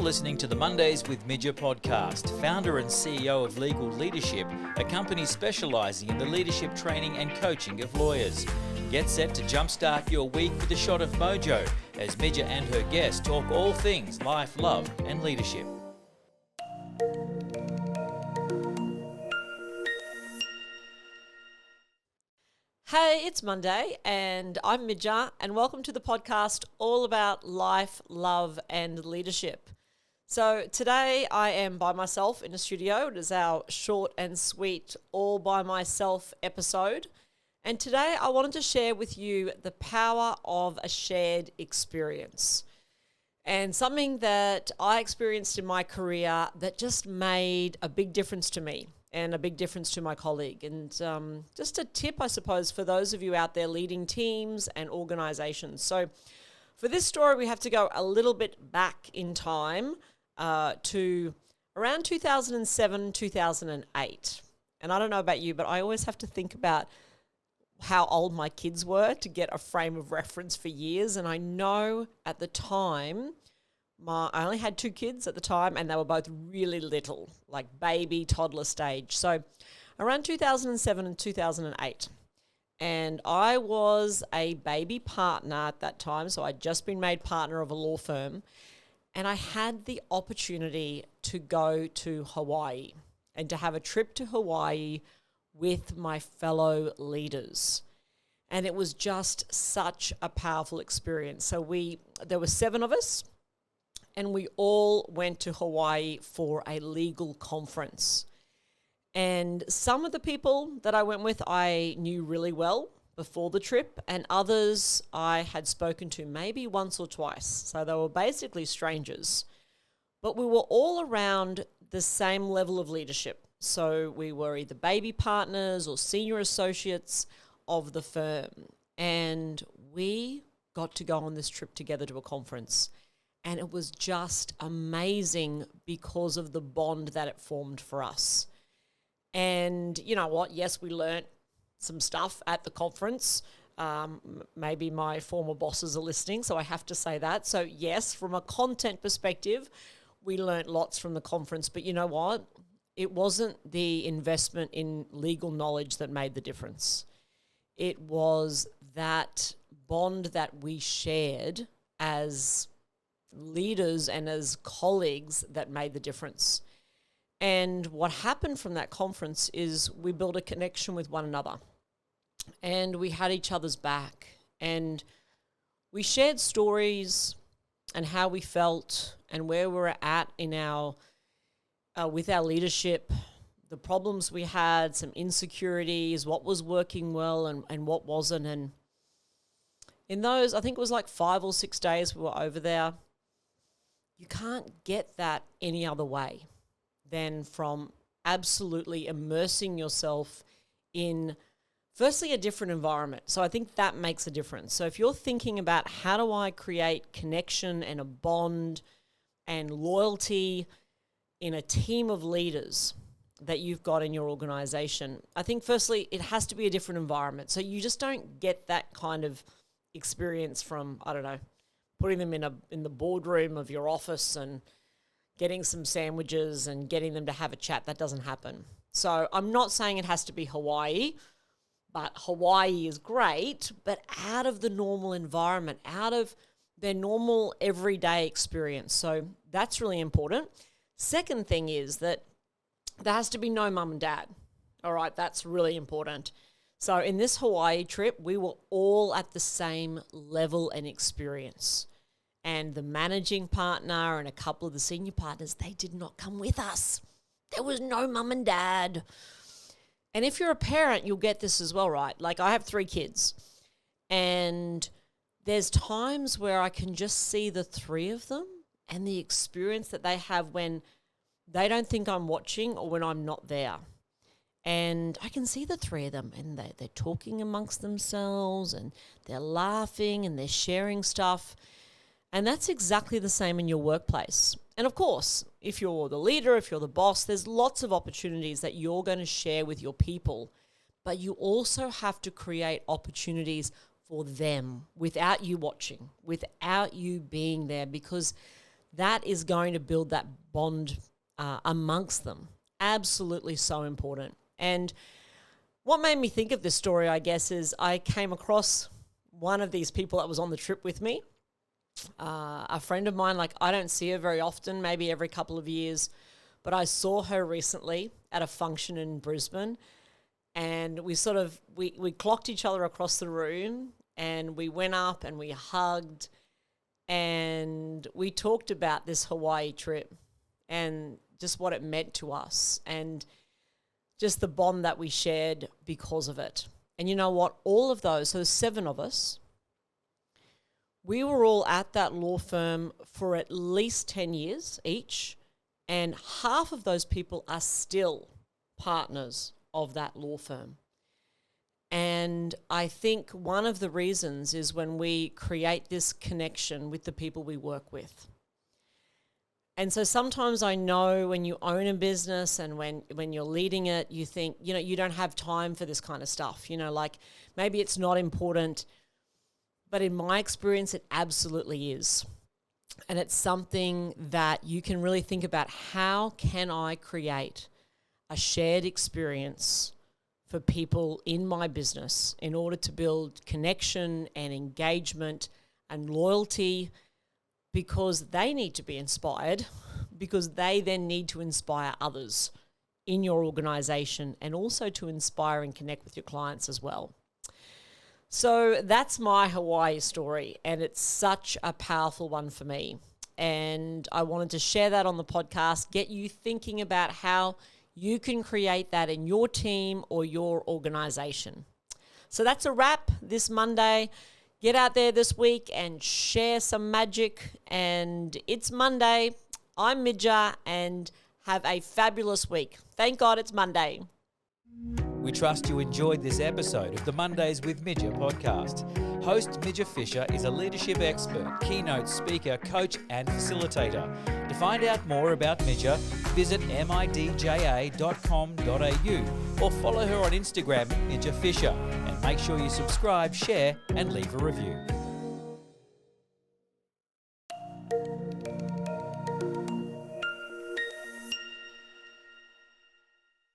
listening to the Mondays with Midja podcast, founder and CEO of Legal Leadership, a company specialising in the leadership training and coaching of lawyers. Get set to jumpstart your week with a shot of mojo as Midja and her guests talk all things life, love and leadership. Hey, it's Monday and I'm Midja and welcome to the podcast all about life, love and leadership. So today I am by myself in a studio. It is our short and sweet all by myself episode. And today I wanted to share with you the power of a shared experience and something that I experienced in my career that just made a big difference to me and a big difference to my colleague. And just a tip, I suppose, for those of you out there leading teams and organizations. So for this story, we have to go a little bit back in time to around 2007, 2008. And I don't know about you, but I always have to think about how old my kids were to get a frame of reference for years. And I know at the time, I only had two kids at the time and they were both really little, like baby, toddler stage. So around 2007 and 2008. And I was a baby partner at that time. So I'd just been made partner of a law firm. And I had the opportunity to go to Hawaii and to have a trip to Hawaii with my fellow leaders. And it was just such a powerful experience. So there were 7 of us. And we all went to Hawaii for a legal conference. And some of the people that I went with, I knew really well before the trip, and others I had spoken to maybe once or twice. So they were basically strangers. But we were all around the same level of leadership. So we were either baby partners or senior associates of the firm. And we got to go on this trip together to a conference. And it was just amazing because of the bond that it formed for us. And you know what? Yes, we learnt some stuff at the conference. Maybe my former bosses are listening, so I have to say that. So yes, from a content perspective, we learnt lots from the conference. But you know what? It wasn't the investment in legal knowledge that made the difference. It was that bond that we shared as leaders and as colleagues that made the difference. And what happened from that conference is we built a connection with one another and we had each other's back and we shared stories and how we felt and where we were at in our with our leadership, the problems we had, some insecurities, what was working well and what wasn't. And in those, I think it was like 5 or 6 days we were over there. You can't get that any other way than from absolutely immersing yourself in, firstly, a different environment. So I think that makes a difference. So if you're thinking about how do I create connection and a bond and loyalty in a team of leaders that you've got in your organization, I think firstly, it has to be a different environment. So you just don't get that kind of experience from, I don't know, putting them in the boardroom of your office and getting some sandwiches and getting them to have a chat. That doesn't happen. So I'm not saying it has to be Hawaii, but Hawaii is great, but out of the normal environment, out of their normal everyday experience. So that's really important. Second thing is that there has to be no mum and dad. All right, that's really important. So in this Hawaii trip, we were all at the same level and experience. And the managing partner and a couple of the senior partners, they did not come with us. There was no mum and dad. And if you're a parent, you'll get this as well, right? Like I have 3 kids. And there's times where I can just see the 3 of them and the experience that they have when they don't think I'm watching or when I'm not there. And I can see the 3 of them and they're talking amongst themselves and they're laughing and they're sharing stuff. And that's exactly the same in your workplace. And of course, if you're the leader, if you're the boss, there's lots of opportunities that you're going to share with your people. But you also have to create opportunities for them without you watching, without you being there, because that is going to build that bond amongst them. Absolutely so important. And what made me think of this story, I guess, is I came across one of these people that was on the trip with me, a friend of mine. Like, I don't see her very often, maybe every couple of years, but I saw her recently at a function in Brisbane, and we clocked each other across the room, and we went up and we hugged, and we talked about this Hawaii trip and just what it meant to us and just the bond that we shared because of it. And you know what? All of those, so there's 7 of us, we were all at that law firm for at least 10 years each, and half of those people are still partners of that law firm. And I think one of the reasons is when we create this connection with the people we work with. And so sometimes I know when you own a business and when you're leading it, you think, you don't have time for this kind of stuff. Like maybe it's not important, but in my experience, it absolutely is. And it's something that you can really think about. How can I create a shared experience for people in my business in order to build connection and engagement and loyalty, because they need to be inspired, because they then need to inspire others in your organization and also to inspire and connect with your clients as well. So that's my Hawaii story, and it's such a powerful one for me. And I wanted to share that on the podcast, get you thinking about how you can create that in your team or your organization. So that's a wrap this Monday. Get out there this week and share some magic. And it's Monday. I'm Midja, and have a fabulous week. Thank God it's Monday. We trust you enjoyed this episode of the Mondays with Midja podcast. Host Midja Fisher is a leadership expert, keynote speaker, coach, and facilitator. To find out more about Midja, visit midja.com.au or follow her on Instagram, Midja Fisher, and make sure you subscribe, share, and leave a review.